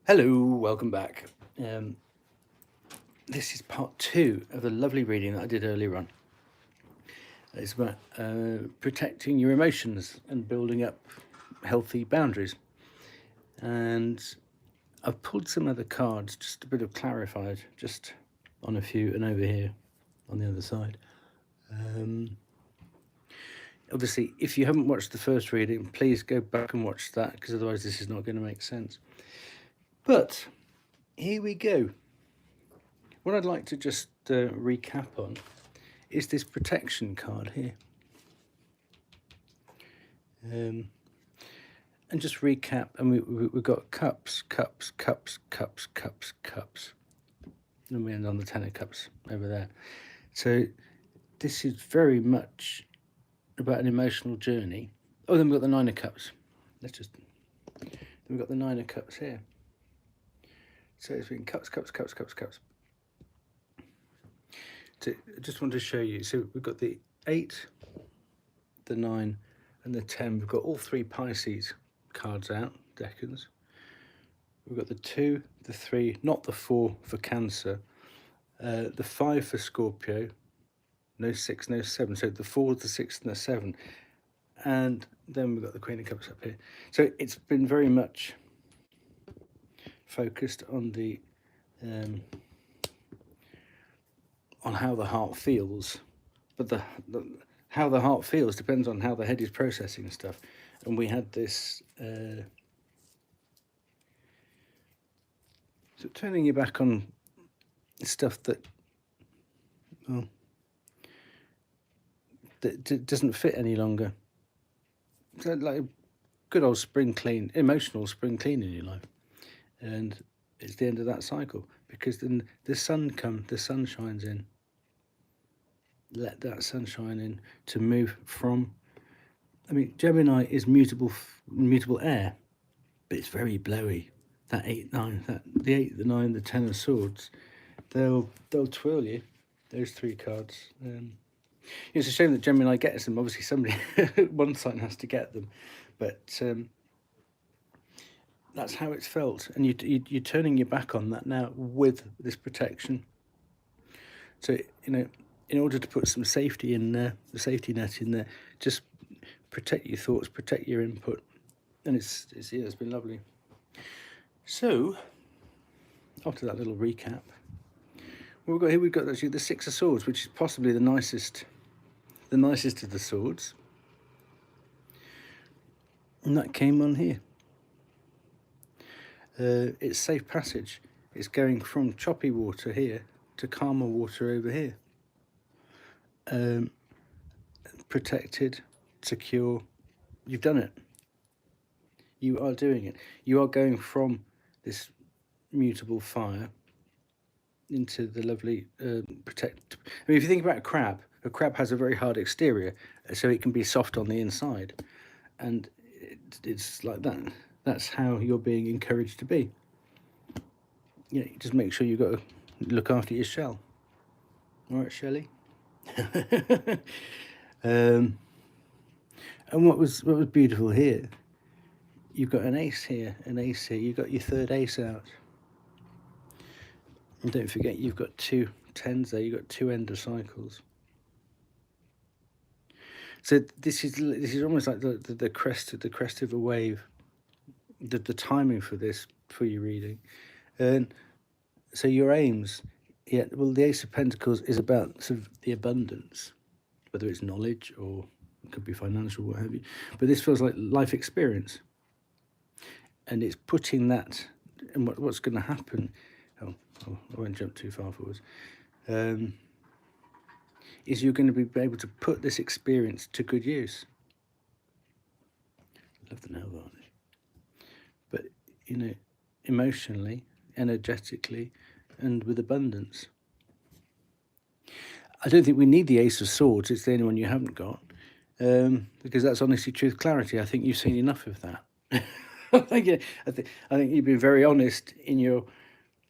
Hello, welcome back. This is part two of the lovely reading that I did earlier on. It's about protecting your emotions and building up healthy boundaries. And I've pulled some other cards, just a bit of clarified, just on a few, and over here on the other side. Obviously, if you haven't watched the first reading, please go back and watch that, because otherwise this is not going to make sense. But here we go. What I'd like to just recap on is this protection card here. And just recap, and we've got cups, cups, cups, cups, cups, cups. And we end on the Ten of Cups over there. So this is very much about an emotional journey. Oh, then we've got the Nine of Cups. Then we've got the Nine of Cups here. So it's been cups, cups, cups, cups, cups. So I just want to show you. So we've got the 8, the 9, and the 10. We've got all three Pisces cards out, decans. We've got the 2, the 3, not the 4 for Cancer, the 5 for Scorpio, no 6, no 7. So the 4, the 6, and the 7. And then we've got the Queen of Cups up here. So it's been very much focused on the on how the heart feels, but how the heart feels depends on how the head is processing stuff. And we had this so turning your back on stuff that, well, that doesn't fit any longer. So like a good old spring clean, emotional spring clean in your life, and it's the end of that cycle, because then the sun shines in. Let that sunshine in to move from. I mean, Gemini is mutable air, but it's very blowy. That 8, 9, the 8, the 9, the 10 of Swords, they'll twirl you. Those three cards. It's a shame that Gemini gets them. Obviously, somebody one sign has to get them, but that's how it's felt. And you're turning your back on that now with this protection. So in order to put some safety in there, the safety net in there, just protect your thoughts, protect your input, and it's been lovely. So after that little recap, what we've got actually the 6 of Swords, which is possibly the nicest of the swords, and that came on here. It's safe passage. It's going from choppy water here to calmer water over here. Protected, secure. You've done it. You are doing it. You are going from this mutable fire into the lovely protect. I mean, if you think about a crab has a very hard exterior, so it can be soft on the inside, and it's like that. That's how you're being encouraged to be. You just make sure you've got to look after your shell. All right, Shelley. And what was beautiful here, you've got an ace here, you've got your third ace out. And don't forget, you've got 2 10s there, you've got 2 end of cycles. So this is almost like the crest of a wave, the timing for this, for your reading. And so your aims, the Ace of Pentacles is about sort of the abundance, whether it's knowledge or it could be financial, what have you. But this feels like life experience. And it's putting that, and what's going to happen, I won't jump too far forwards, is you're going to be able to put this experience to good use. Love the nail varnish. But, emotionally, energetically, and with abundance. I don't think we need the Ace of Swords. It's the only one you haven't got, because that's honesty, truth, clarity. I think you've seen enough of that. I think you've been very honest in your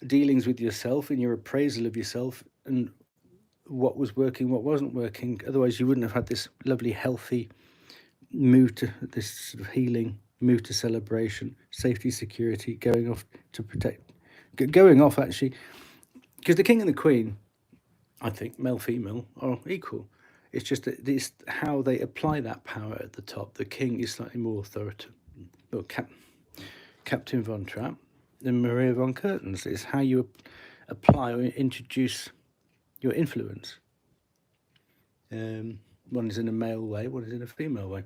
dealings with yourself, in your appraisal of yourself, and what was working, what wasn't working. Otherwise, you wouldn't have had this lovely, healthy move to this sort of healing move to celebration, safety, security, going off to protect, going off actually, because the king and the queen, I think, male, female, are equal. It's just that it's how they apply that power at the top. The king is slightly more authoritative. Well, Captain Von Trapp and Maria von Curtains. It's how you apply or introduce your influence. One is in a male way, one is in a female way.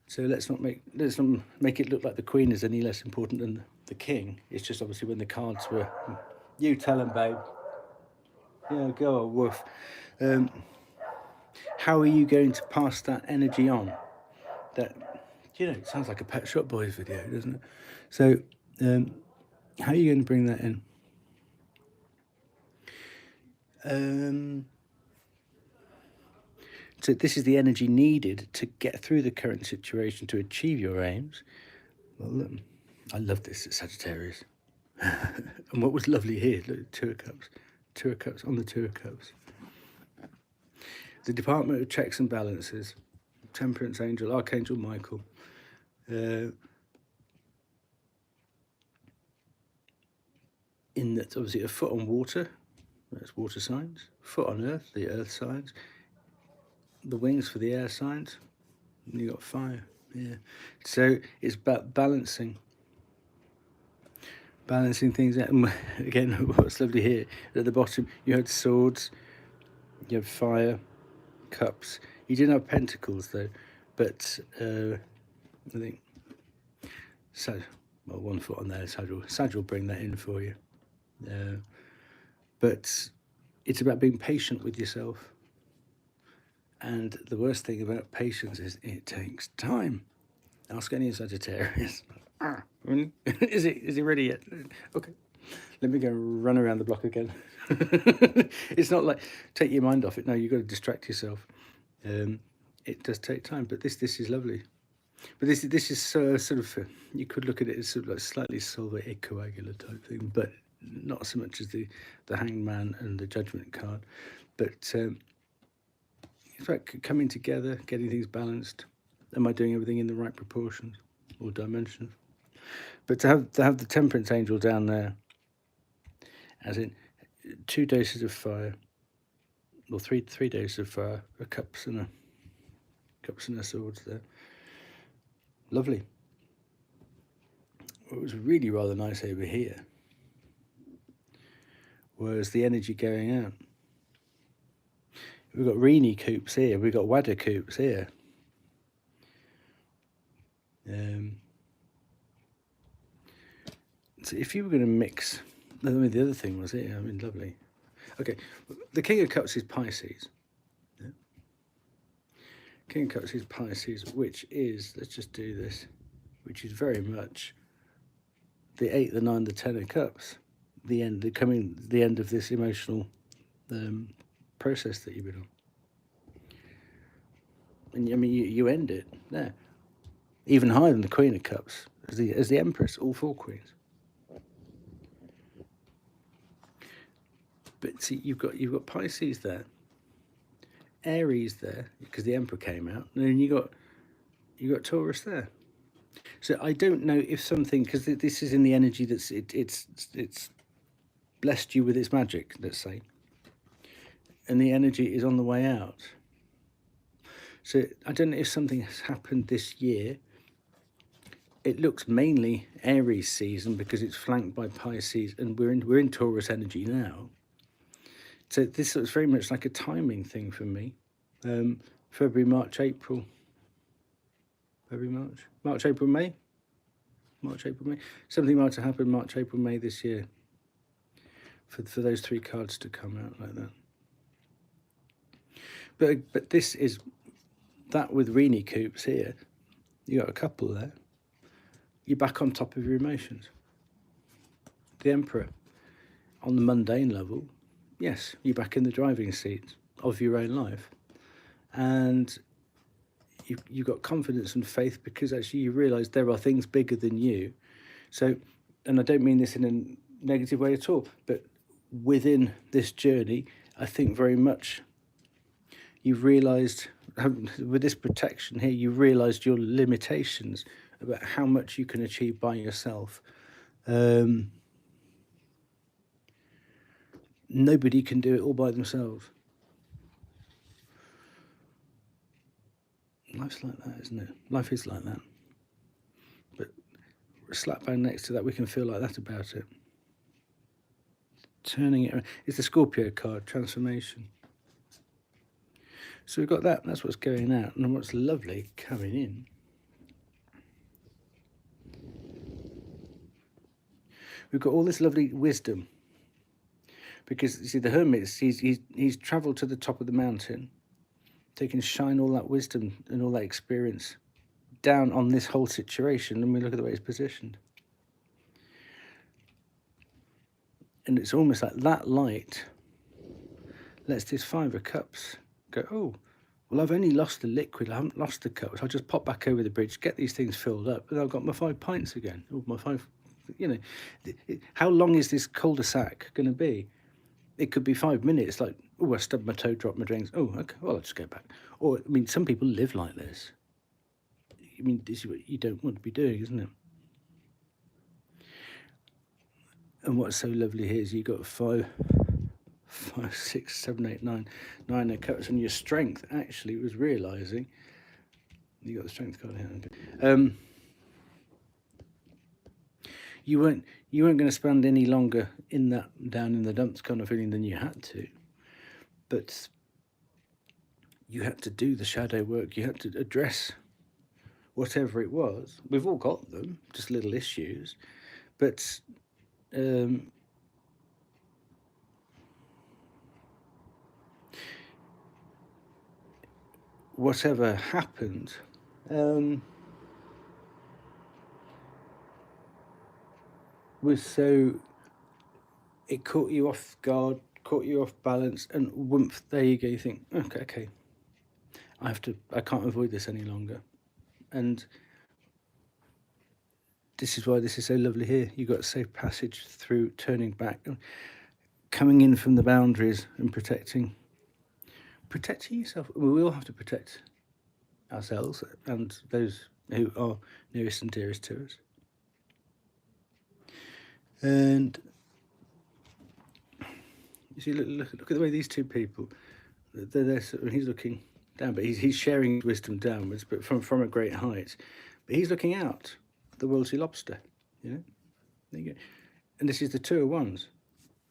So let's not make it look like the queen is any less important than the king. It's just obviously when the cards were, you tell him, babe. Yeah, go on, woof. How are you going to pass that energy on? That, it sounds like a Pet Shop Boys video, doesn't it? So, how are you going to bring that in? So this is the energy needed to get through the current situation to achieve your aims. Well, I love this at Sagittarius. And what was lovely here, look, Two of Cups on the Two of Cups. The Department of Checks and Balances, Temperance Angel, Archangel Michael. In that, obviously, a foot on water, that's water signs. Foot on earth, the earth signs. The wings for the air signs. And you got fire, yeah. So it's about balancing things out. And again, what's lovely here, at the bottom, you had swords, you had fire, cups. You didn't have pentacles, though. But I think, so, well, 1 foot on there, Sag will bring that in for you. But it's about being patient with yourself. And the worst thing about patience is it takes time. Ask any Sagittarius. Is he ready yet? Okay, let me go run around the block again. It's not like take your mind off it. No, you've got to distract yourself. It does take time, but this is lovely. But this is sort of, you could look at it as sort of like slightly silver coagular type thing, but not so much as the Hangman and the Judgment card. But it's about coming together, getting things balanced. Am I doing everything in the right proportions or dimensions? But to have the Temperance Angel down there, as in 2 doses of fire, or three doses of fire, a cups and a swords there. Lovely. What was really rather nice over here was the energy going out. We've got Reenie coops here, we've got Wadder coops here. So if you were going to mix, I mean, the other thing was here, I mean, lovely. Okay, the King of Cups is Pisces. Yeah. King of Cups is Pisces, which is, let's just do this, which is very much the 8, the 9, the 10 of Cups. The end of this emotional process that you've been on. And I mean, you end it there. Even higher than the Queen of Cups, as the Empress, all 4 queens. But see, you've got Pisces there, Aries there, because the Emperor came out, and then you got Taurus there. So I don't know if something, because this is in the energy that's it's blessed you with its magic, let's say, and the energy is on the way out. So I don't know if something has happened this year. It looks mainly Aries season because it's flanked by Pisces, and we're in Taurus energy now. So this looks very much like a timing thing for me. February, March, April. March, April, May. Something might have happened March, April, May this year. For those 3 cards to come out like that. But this is that with Reenie coops here. You got a couple there. You're back on top of your emotions. The Emperor, on the mundane level, yes, you're back in the driving seat of your own life. And you've got confidence and faith because actually you realise there are things bigger than you. So, and I don't mean this in a negative way at all, but within this journey, I think very much you've realised, with this protection here, you've realised your limitations about how much you can achieve by yourself. Nobody can do it all by themselves. Life's like that, isn't it? Life is like that. But slap bang next to that, we can feel like that about it. Turning it around. It's the Scorpio card, transformation. So we've got that, that's what's going out. And what's lovely coming in. We've got all this lovely wisdom. Because, you see, the Hermit, he's travelled to the top of the mountain. They can shine all that wisdom and all that experience down on this whole situation, and we look at the way it's positioned. And it's almost like that light lets this Five of Cups go, oh, well, I've only lost the liquid, I haven't lost the cups. I'll just pop back over the bridge, get these things filled up, and I've got my 5 pints again. Or my 5, you know. How long is this cul-de-sac going to be? It could be 5 minutes, like, oh, I stubbed my toe, dropped my drinks. Oh, okay, well, I'll just go back. Or, I mean, some people live like this. I mean, this is what you don't want to be doing, isn't it? And what's so lovely here is you've got 5, 6, 7, 8, 9 of cups, and your strength actually was realising. You got the strength card here. You weren't going to spend any longer in that down in the dumps kind of feeling than you had to, but you had to do the shadow work. You had to address whatever it was. We've all got them, just little issues, but whatever happened, was so, it caught you off guard, caught you off balance, and whoomph, there you go. You think, okay, I can't avoid this any longer. And this is why this is so lovely here. You've got safe passage through turning back, coming in from the boundaries and protecting yourself. We all have to protect ourselves and those who are nearest and dearest to us. And you see, look at the way these two people, they're he's looking down, but he's sharing his wisdom downwards, but from a great height. But he's looking out, the Worldly Lobster, you know. There you go. And this is the Two of Wands,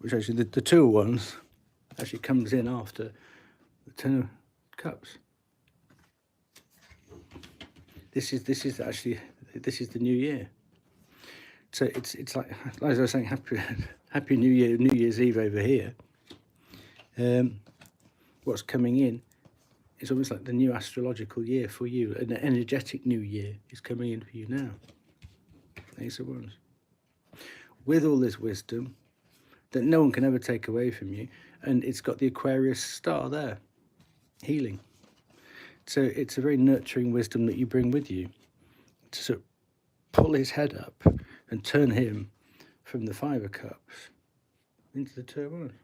which actually the Two of Wands actually comes in after the Ten of Cups. This is the new year. So it's like, as I was saying, happy New Year, New Year's Eve over here. What's coming in is almost like the new astrological year for you. An energetic new year is coming in for you now. Ace of Wands. With all this wisdom that no one can ever take away from you, and it's got the Aquarius star there, healing. So it's a very nurturing wisdom that you bring with you to sort of pull his head up and turn him from the Five of Cups into the Two of Wands.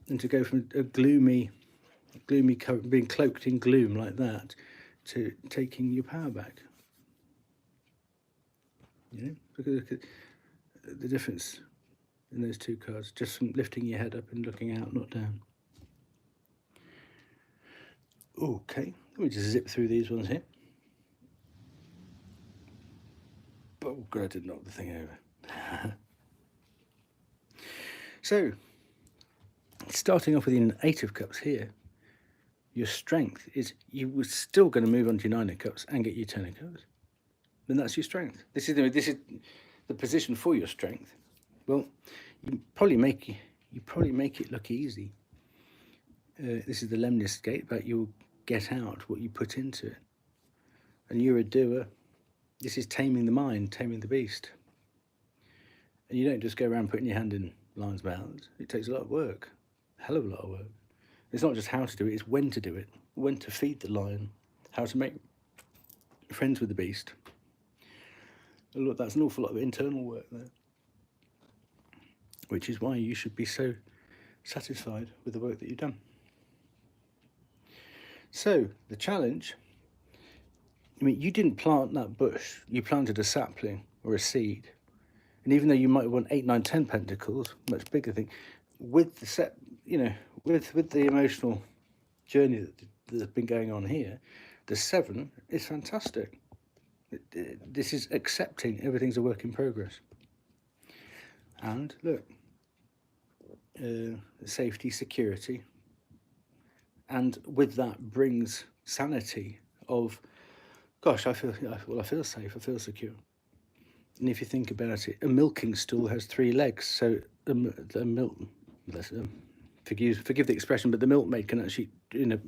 And to go from a gloomy being cloaked in gloom like that to taking your power back. You know, look at the difference in those two cards, just from lifting your head up and looking out, not down. Okay, let me just zip through these ones here. Oh God, I did knock the thing over. So, starting off with the Eight of Cups here, your strength is, you were still going to move on to your Nine of Cups and get your Ten of Cups. Then that's your strength. This is the position for your strength. Well, you probably make it look easy. This is the Lemnis gate, but you'll get out what you put into it. And you're a doer. This is taming the mind, taming the beast. And you don't just go around putting your hand in lions' mouths. It takes a lot of work, a hell of a lot of work. It's not just how to do it, it's when to do it, when to feed the lion, how to make friends with the beast. Look, that's an awful lot of internal work there, which is why you should be so satisfied with the work that you've done. So, the challenge, I mean, you didn't plant that bush. You planted a sapling or a seed. And even though you might want 8, 9, 10 pentacles, much bigger thing, with the set, you know, with the emotional journey that's been going on here, the 7 is fantastic. This is accepting everything's a work in progress. And look, safety, security, and with that brings sanity of, gosh, I feel safe, I feel secure. And if you think about it, a milking stool has 3 legs, so the milk, forgive the expression, but the milkmaid can actually, you know,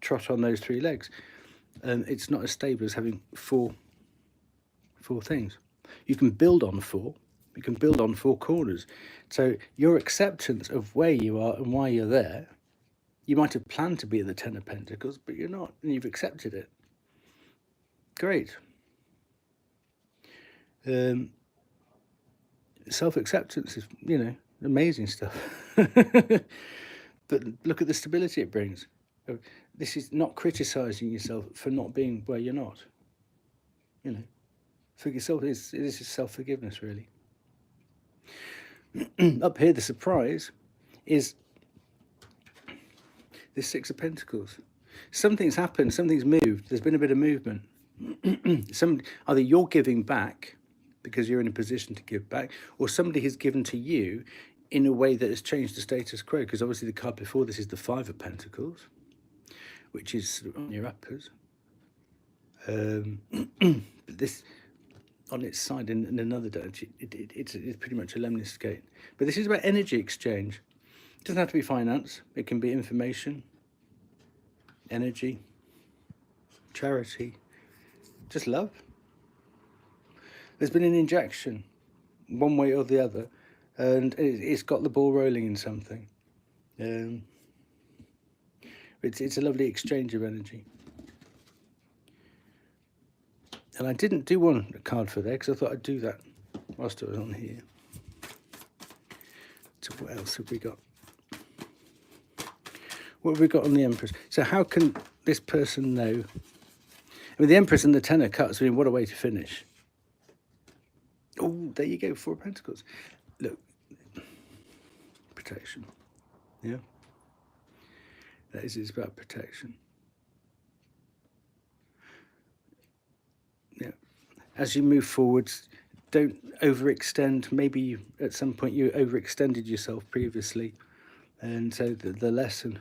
trot on those 3 legs. It's not as stable as having four things. You can build on 4. You can build on 4 corners. So your acceptance of where you are and why you're there, you might have planned to be at the 10 of Pentacles, but you're not, and you've accepted it. Great. Self-acceptance is, you know, amazing stuff. But look at the stability it brings. This is not criticizing yourself for not being where you're not. You know, for yourself, this is self-forgiveness, really. Up here, the surprise is this 6 of Pentacles. Something's happened, something's moved. There's been a bit of movement. Either you're giving back because you're in a position to give back, or somebody has given to you in a way that has changed the status quo, because obviously the card before this is the 5 of Pentacles, which is on your uppers. But this, on its side in another direction, it's pretty much a lemniscate. But this is about energy exchange. It doesn't have to be finance. It can be information, energy, charity, just love. There's been an injection, one way or the other, and it's got the ball rolling in something. It's a lovely exchange of energy. And I didn't do one card for there because I thought I'd do that whilst it was on here. So what else have we got? What have we got on the Empress? So how can this person know? I mean, the Empress and the 10 of Cups, I mean, what a way to finish. Oh, there you go, 4 of Pentacles. Look, protection. Yeah. That is, it's about protection. Yeah. As you move forwards, don't overextend. Maybe at some point you overextended yourself previously. And so the lesson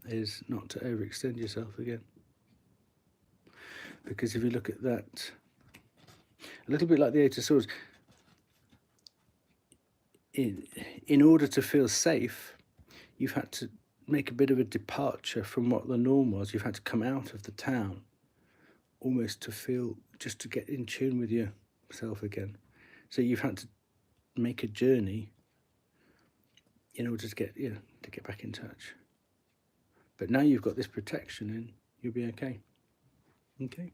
is not to overextend yourself again. Because if you look at that, a little bit like the 8 of Swords, in order to feel safe, you've had to make a bit of a departure from what the norm was. You've had to come out of the town, almost to feel, just to get in tune with yourself again. So you've had to make a journey in order to get back in touch. But now you've got this protection in, you'll be okay. Okay.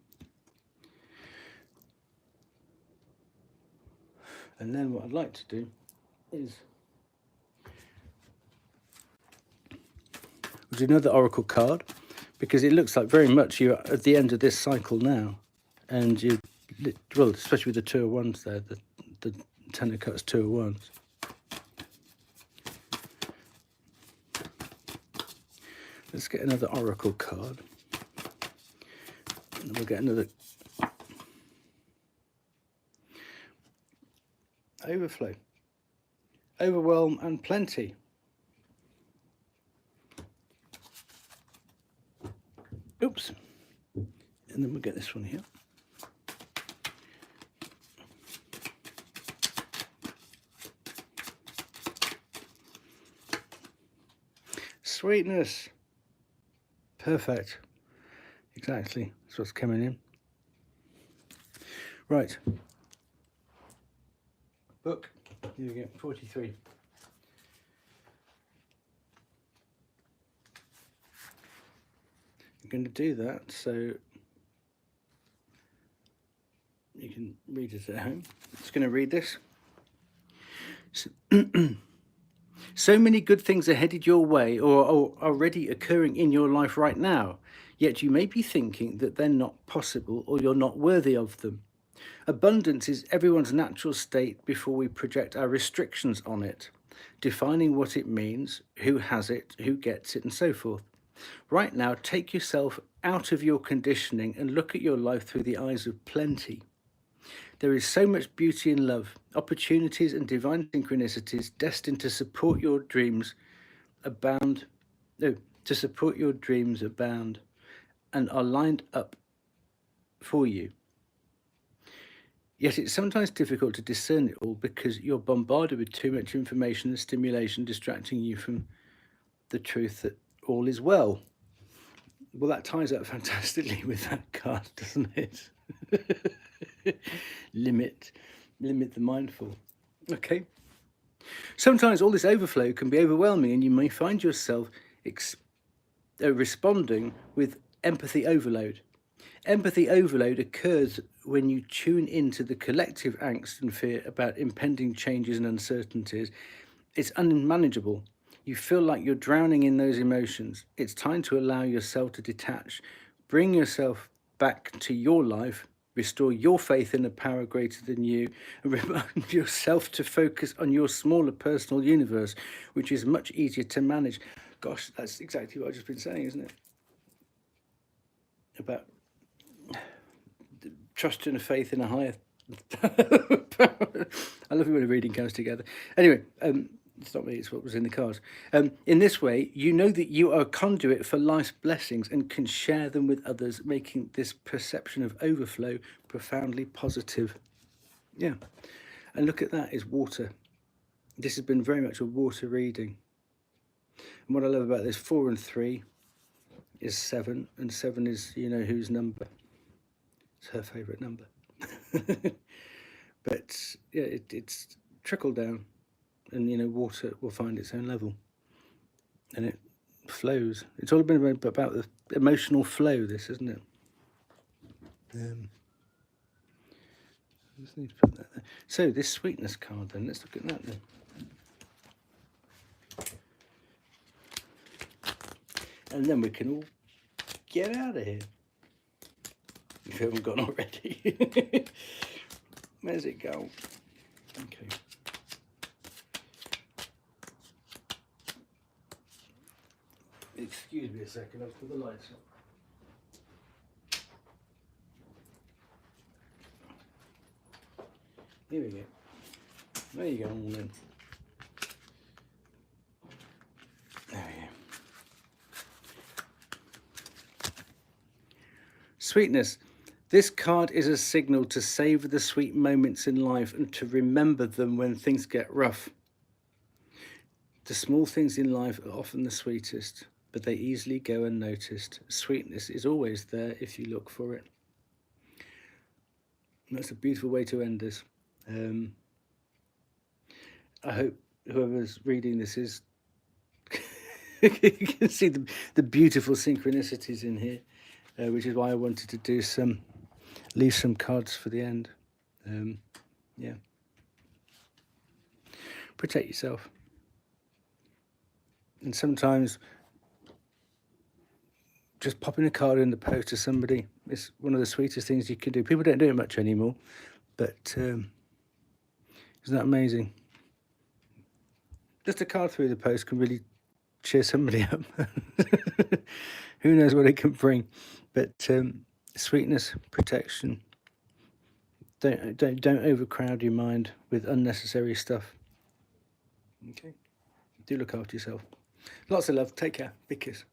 And then what I'd like to do is we'll do another Oracle card, because it looks like very much you're at the end of this cycle now, and you, well, especially with the 2 of Wands there, the 10 of Cups, 2 of Wands. Let's get another Oracle card, and then we'll get another overflow, overwhelm, and plenty. Oops. And then we'll get this one here. Sweetness. Perfect. Exactly. That's what's coming in. Right. Book. Here we go. 43. I'm going to do that so you can read it at home. I'm just going to read this. So many good things are headed your way or are already occurring in your life right now. yet you may be thinking that they're not possible or you're not worthy of them. Abundance is everyone's natural state before we project our restrictions on it, defining what it means, who has it, who gets it, and so forth. Right now, take yourself out of your conditioning and look at your life through the eyes of plenty. There is so much beauty in love, opportunities and divine synchronicities destined to support your dreams abound. No, to support your dreams abound and are lined up for you. Yet it's sometimes difficult to discern it all because you're bombarded with too much information and stimulation, distracting you from the truth that all is well. Well, that ties up fantastically with that card, doesn't it? Limit the mindful. Okay. Sometimes all this overflow can be overwhelming and you may find yourself responding with empathy overload. Empathy overload occurs when you tune into the collective angst and fear about impending changes and uncertainties. It's unmanageable. You feel like you're drowning in those emotions. It's time to allow yourself to detach, bring yourself back to your life, restore your faith in a power greater than you, and remind yourself to focus on your smaller personal universe, which is much easier to manage. Gosh, that's exactly what I've just been saying, isn't it? About trust and faith in a higher power. I love it when a reading comes together. Anyway, it's not me, it's what was in the cards. In this way, you know that you are a conduit for life's blessings and can share them with others, making this perception of overflow profoundly positive. Yeah. And look at that, is water. This has been very much a water reading. And what I love about this, 4 and 3 is 7, and 7 is, you know, whose number. It's her favourite number. But yeah, it's trickled down. And, you know, water will find its own level. And it flows. It's all been about the emotional flow, this, isn't it? I just need to put that there. So, this sweetness card, then. Let's look at that, then. And then we can all get out of here. If you haven't gone already. Where's it go? Okay. Excuse me a second, I'll put the lights on. Here we go. There you go, all in. There we go. Sweetness. This card is a signal to savor the sweet moments in life and to remember them when things get rough. The small things in life are often the sweetest, but they easily go unnoticed. Sweetness is always there if you look for it. And that's a beautiful way to end this. I hope whoever's reading this is you can see the beautiful synchronicities in here, which is why I wanted to do leave some cards for the end. Yeah. Protect yourself. And sometimes just popping a card in the post to somebody is one of the sweetest things you can do. People don't do it much anymore, but isn't that amazing? Just a card through the post can really cheer somebody up. Who knows what it can bring? But sweetness, protection. Don't overcrowd your mind with unnecessary stuff. Okay. Do look after yourself. Lots of love. Take care. Big kiss.